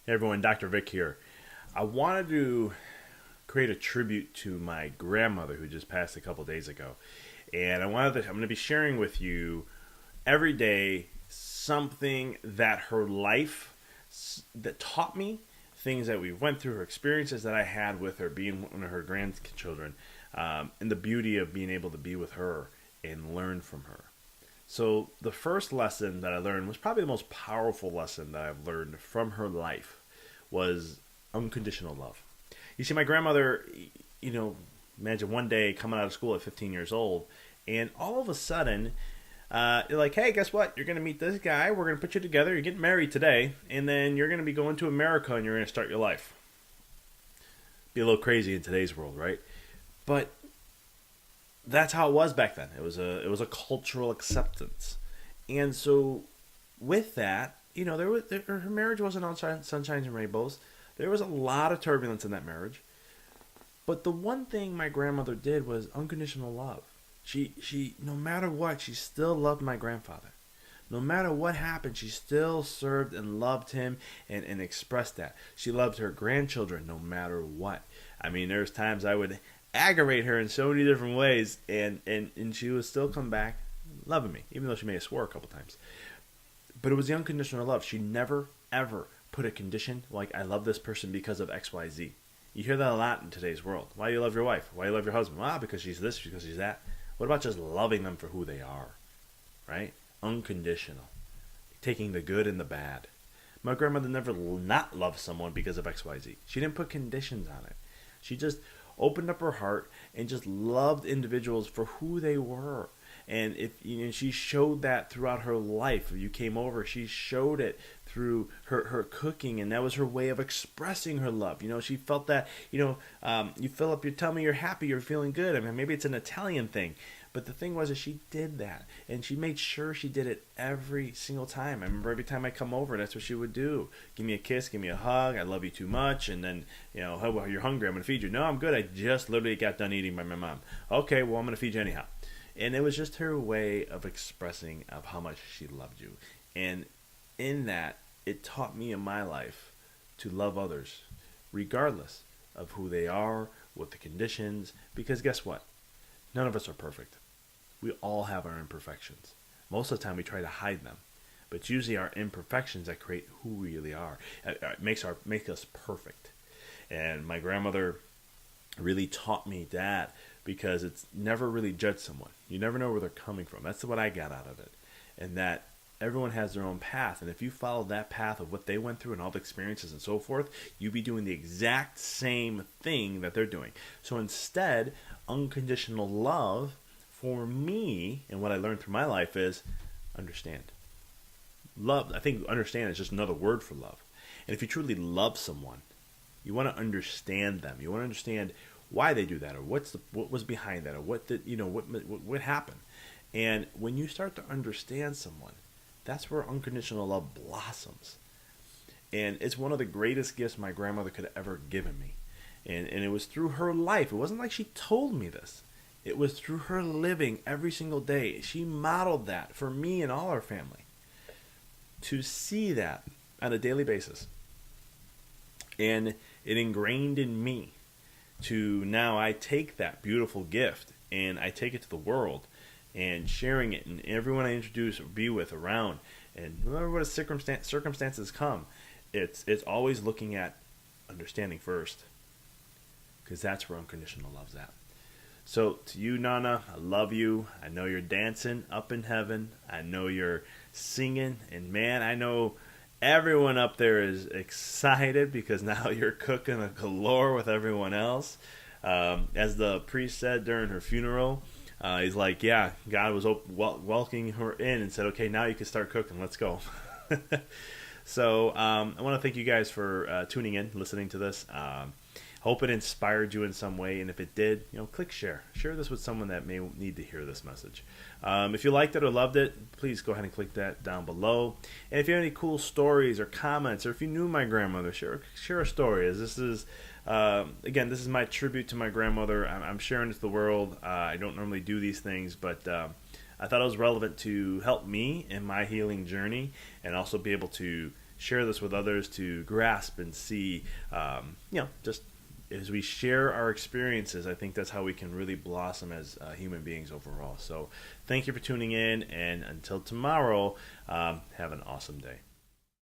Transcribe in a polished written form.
Hey everyone, Dr. Vic here. I wanted to create a tribute to my grandmother who just passed a couple days ago. And I'm going to be sharing with you every day something that her life that taught me, things that we went through, her experiences that I had with her being one of her grandchildren, and the beauty of being able to be with her and learn from her. So the first lesson that I learned was probably the most powerful lesson that I've learned from her life was unconditional love. You see, my grandmother, imagine one day coming out of school at 15 years old, and all of a sudden, you're like, hey, guess what? You're going to meet this guy. We're going to put you together. You're getting married today, and then you're going to be going to America, and you're going to start your life. Be a little crazy in today's world, right? But that's how it was back then. It was a cultural acceptance, and so with that, her marriage wasn't all sunshines and rainbows. There was a lot of turbulence in that marriage, but the one thing my grandmother did was unconditional love. She no matter what, she still loved my grandfather. No matter what happened, she still served and loved him and expressed that. She loved her grandchildren no matter what. I mean, there's times I would aggravate her in so many different ways, and she would still come back loving me, even though she may have swore a couple times. But it was the unconditional love. She never, ever put a condition like, I love this person because of X, Y, Z. You hear that a lot in today's world. Why do you love your wife? Why do you love your husband? Well, because she's this, because she's that. What about just loving them for who they are? Right? Unconditional. Taking the good and the bad. My grandmother never not loved someone because of X, Y, Z. She didn't put conditions on it. She just opened up her heart and just loved individuals for who they were. And she showed that throughout her life. If you came over, she showed it through her cooking, and that was her way of expressing her love. She felt that, you fill up your tummy, you're happy, you're feeling good. I mean, maybe it's an Italian thing. But the thing was that she did that, and she made sure she did it every single time. I remember every time I come over, that's what she would do. Give me a kiss, give me a hug, I love you too much, and then, oh, well, you're hungry, I'm going to feed you. No, I'm good, I just literally got done eating by my mom. Okay, well, I'm going to feed you anyhow. And it was just her way of expressing of how much she loved you. And in that, it taught me in my life to love others, regardless of who they are, what the conditions, because guess what? None of us are perfect. We all have our imperfections. Most of the time we try to hide them. But it's usually our imperfections that create who we really are. It make us perfect. And my grandmother really taught me that, because it's never really judge someone. You never know where they're coming from. That's what I got out of it. And that everyone has their own path. And if you follow that path of what they went through and all the experiences and so forth, you'll be doing the exact same thing that they're doing. So instead, unconditional love for me, and what I learned through my life, is understand. Love, I think understand is just another word for love. And if you truly love someone, you want to understand them. You want to understand why they do that, or what was behind that, or what happened. And when you start to understand someone, that's where unconditional love blossoms. And it's one of the greatest gifts my grandmother could have ever given me. And it was through her life. It wasn't like she told me this. It was through her living every single day. She modeled that for me and all our family. To see that on a daily basis. And it ingrained in me. To now I take that beautiful gift and I take it to the world and sharing it, and everyone I introduce or be with around, and no matter what circumstances come, it's always looking at understanding first, because that's where unconditional love's at. So to you, Nonna, I love you. I know you're dancing up in heaven. I know you're singing, and man, I know everyone up there is excited because now you're cooking a galore with everyone else. As the priest said during her funeral, he's like, yeah, God was welcoming her in and said, okay, now you can start cooking. Let's go. So I want to thank you guys for tuning in, listening to this. Hope it inspired you in some way, and if it did, click share. Share this with someone that may need to hear this message. If you liked it or loved it, please go ahead and click that down below. And if you have any cool stories or comments, or if you knew my grandmother, share a story. As this is, again, this is my tribute to my grandmother. I'm sharing it to the world. I don't normally do these things, but I thought it was relevant to help me in my healing journey, and also be able to share this with others to grasp and see, just as we share our experiences, I think that's how we can really blossom as human beings overall. So thank you for tuning in, and until tomorrow, have an awesome day.